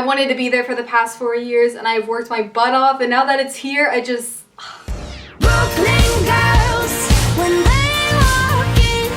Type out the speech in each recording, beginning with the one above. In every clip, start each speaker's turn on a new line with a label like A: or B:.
A: I wanted to be there for the past 4 years and I've worked my butt off, and now that it's here, I just... Brooklyn girls, when they walk in,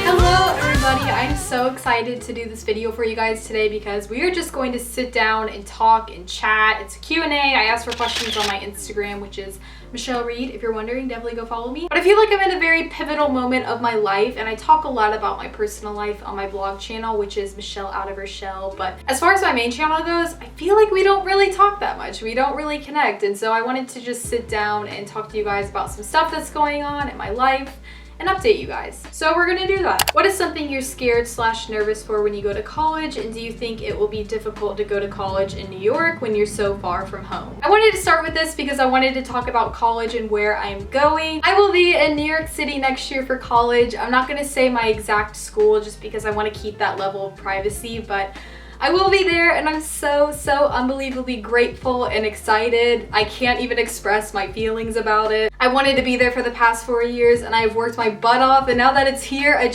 A: Hello everybody, I'm so excited to do this video for you guys today because we are just going to sit down and talk and chat. It's a Q&A. I asked for questions on my Instagram, which is Michelle Reed. If you're wondering, definitely go follow me. But I feel like I'm in a very pivotal moment of my life, and I talk a lot about my personal life on my vlog channel, which is Michelle Out of Her Shell. But as far as my main channel goes, I feel like we don't really talk that much. We don't really connect. And so I wanted to just sit down and talk to you guys about some stuff that's going on in my life and update you guys. So we're gonna do that. What is something you're scared / nervous for when you go to college, and do you think it will be difficult to go to college in New York when you're so far from home? I wanted to start with this because I wanted to talk about college and where I'm going. I will be in New York City next year for college. I'm not gonna say my exact school just because I want to keep that level of privacy, but I will be there and I'm so unbelievably grateful and excited. I can't even express my feelings about it. I wanted to be there for the past 4 years and I've worked my butt off, and now that it's here, I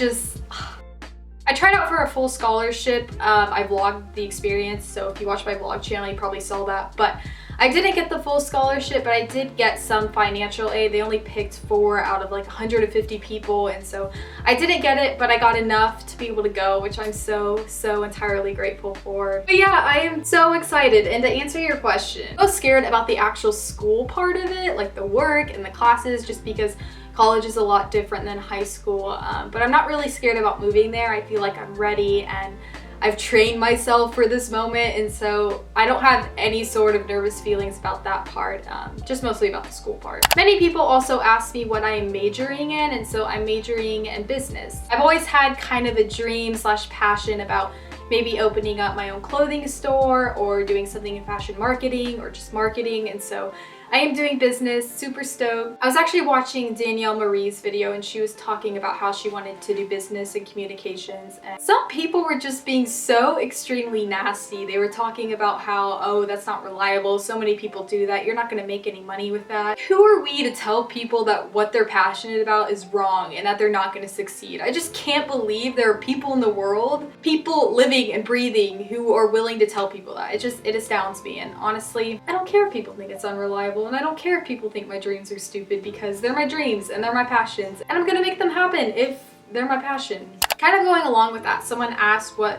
A: tried out for a full scholarship. I vlogged the experience, so if you watch my vlog channel, you probably saw that, but I didn't get the full scholarship, but I did get some financial aid. They only picked 4 out of like 150 people, and so I didn't get it, but I got enough to be able to go, which I'm so entirely grateful for. But yeah, I am so excited. And to answer your question, I was scared about the actual school part of it, like the work and the classes, just because college is a lot different than high school, but I'm not really scared about moving there. I feel like I'm ready and I've trained myself for this moment, and so I don't have any sort of nervous feelings about that part, just mostly about the school part. Many people also ask me what I am majoring in, and so I'm majoring in business. I've always had kind of a dream / passion about maybe opening up my own clothing store or doing something in fashion marketing or just marketing, and so I am doing business, super stoked. I was actually watching Danielle Marie's video, and she was talking about how she wanted to do business and communications, and some people were just being so extremely nasty. They were talking about how, oh, that's not reliable, so many people do that, you're not gonna make any money with that. Who are we to tell people that what they're passionate about is wrong and that they're not gonna succeed? I just can't believe there are people in the world, people living and breathing, who are willing to tell people that. It astounds me, and honestly, I don't care if people think it's unreliable. And I don't care if people think my dreams are stupid, because they're my dreams and they're my passions, and I'm gonna make them happen if they're my passion. Kind of going along with that, someone asked what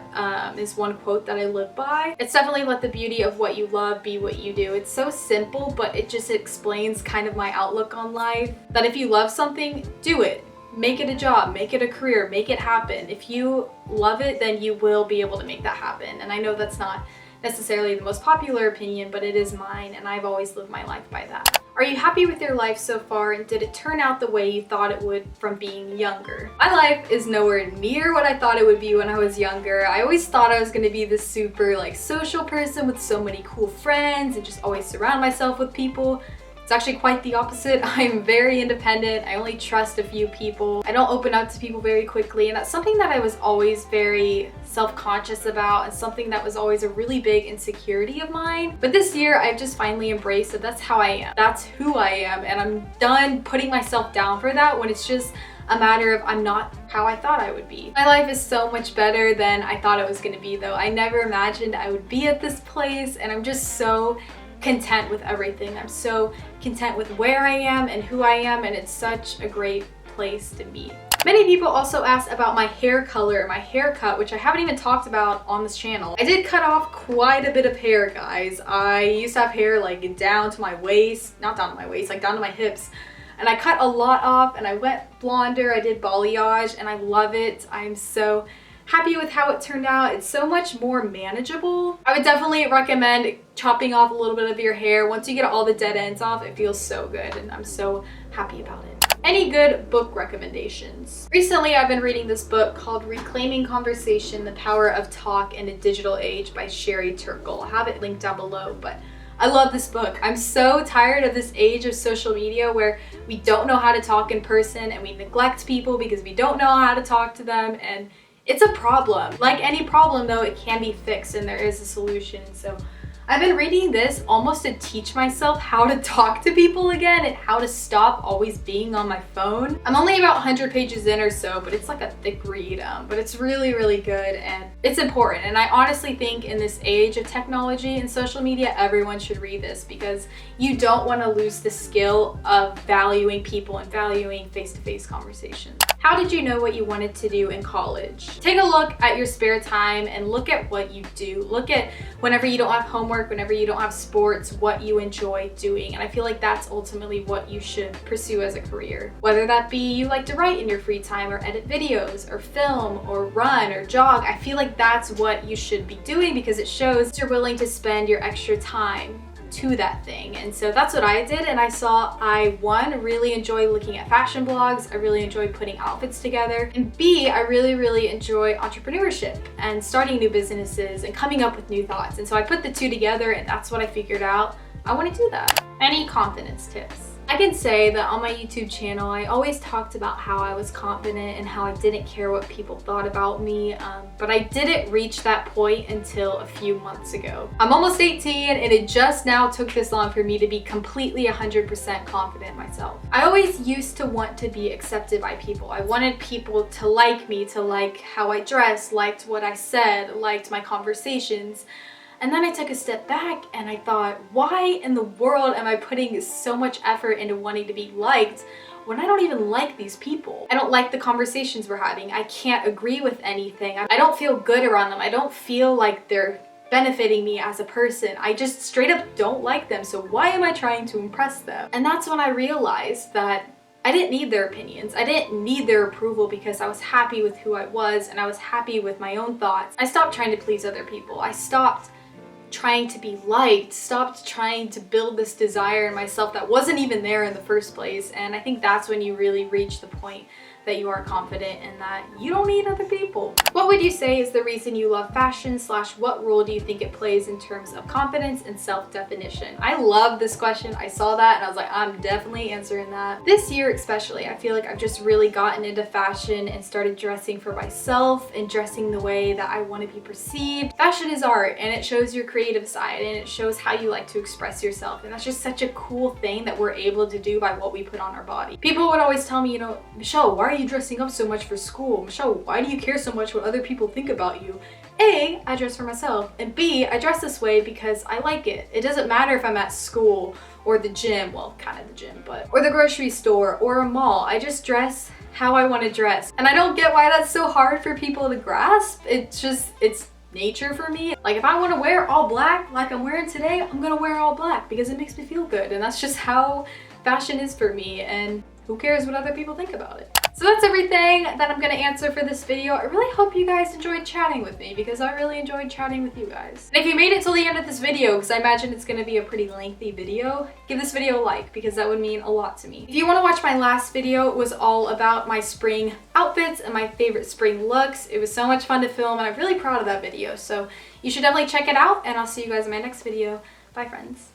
A: is one quote that I live by. It's definitely let the beauty of what you love be what you do. It's so simple, but it just explains kind of my outlook on life, that if you love something, do it. Make it a job, make it a career, make it happen. If you love it, then you will be able to make that happen. And I know that's not necessarily the most popular opinion, but it is mine, and I've always lived my life by that. Are you happy with your life so far, and did it turn out the way you thought it would from being younger? My life is nowhere near what I thought it would be when I was younger. I always thought I was going to be this super social person with so many cool friends and just always surround myself with people. It's actually quite the opposite. I'm very independent. I only trust a few people. I don't open up to people very quickly, and that's something that I was always very self-conscious about, and something that was always a really big insecurity of mine. But this year, I've just finally embraced that that's how I am. That's who I am, and I'm done putting myself down for that when it's just a matter of I'm not how I thought I would be. My life is so much better than I thought it was gonna be, though. I never imagined I would be at this place, and I'm just so content with everything. I'm so content with where I am and who I am, and it's such a great place to be. Many people also ask about my hair color and my haircut, which I haven't even talked about on this channel. I did cut off quite a bit of hair, guys. I used to have hair like down to my waist, not down to my waist, like down to my hips. And I cut a lot off, and I went blonder, I did balayage, and I love it. I'm so happy with how it turned out. It's so much more manageable. I would definitely recommend chopping off a little bit of your hair. Once you get all the dead ends off, it feels so good, and I'm so happy about it. Any good book recommendations? Recently, I've been reading this book called Reclaiming Conversation: The Power of Talk in a Digital Age by Sherry Turkle. I have it linked down below, but I love this book. I'm so tired of this age of social media where we don't know how to talk in person, and we neglect people because we don't know how to talk to them, and it's a problem. Like any problem, though, it can be fixed, and there is a solution. So I've been reading this almost to teach myself how to talk to people again and how to stop always being on my phone. I'm only about 100 pages in or so, but it's like a thick read, but it's really, really good and it's important. And I honestly think in this age of technology and social media, everyone should read this because you don't want to lose the skill of valuing people and valuing face-to-face conversations. How did you know what you wanted to do in college? Take a look at your spare time and look at what you do. Look at whenever you don't have homework, whenever you don't have sports, what you enjoy doing. And I feel like that's ultimately what you should pursue as a career. Whether that be you like to write in your free time or edit videos or film or run or jog, I feel like that's what you should be doing because it shows you're willing to spend your extra time to that thing. And so that's what I did, and I saw one, really enjoy looking at fashion blogs, I really enjoy putting outfits together, and B, I really enjoy entrepreneurship and starting new businesses and coming up with new thoughts. And so I put the two together and that's what I figured out. I want to do that. Any confidence tips? I can say that on my YouTube channel, I always talked about how I was confident and how I didn't care what people thought about me, but I didn't reach that point until a few months ago. I'm almost 18 and it just now took this long for me to be completely 100% confident myself. I always used to want to be accepted by people. I wanted people to like me, to like how I dressed, liked what I said, liked my conversations. And then I took a step back and I thought, why in the world am I putting so much effort into wanting to be liked when I don't even like these people? I don't like the conversations we're having. I can't agree with anything. I don't feel good around them. I don't feel like they're benefiting me as a person. I just straight up don't like them. So why am I trying to impress them? And that's when I realized that I didn't need their opinions. I didn't need their approval because I was happy with who I was and I was happy with my own thoughts. I stopped trying to please other people. I stopped trying to be liked, stopped trying to build this desire in myself that wasn't even there in the first place. And I think that's when you really reach the point that you are confident and that you don't need other people. What would you say is the reason you love fashion / what role do you think it plays in terms of confidence and self-definition? I love this question. I saw that and I was like, I'm definitely answering that. This year especially, I feel like I've just really gotten into fashion and started dressing for myself and dressing the way that I want to be perceived. Fashion is art and it shows your creative side and it shows how you like to express yourself, and that's just such a cool thing that we're able to do by what we put on our body. People would always tell me, Michelle, why are you dressing up so much for school? Michelle, why do you care so much what other people think about you? A, I dress for myself, and B, I dress this way because I like it. It doesn't matter if I'm at school or the gym, well, kind of the gym, or the grocery store or a mall. I just dress how I want to dress. And I don't get why that's so hard for people to grasp. It's nature for me. Like if I want to wear all black like I'm wearing today, I'm gonna wear all black because it makes me feel good, and that's just how fashion is for me, and who cares what other people think about it? So that's everything that I'm gonna answer for this video. I really hope you guys enjoyed chatting with me because I really enjoyed chatting with you guys. And if you made it till the end of this video, because I imagine it's gonna be a pretty lengthy video, give this video a like because that would mean a lot to me. If you wanna watch my last video, it was all about my spring outfits and my favorite spring looks. It was so much fun to film and I'm really proud of that video. So you should definitely check it out, and I'll see you guys in my next video. Bye friends.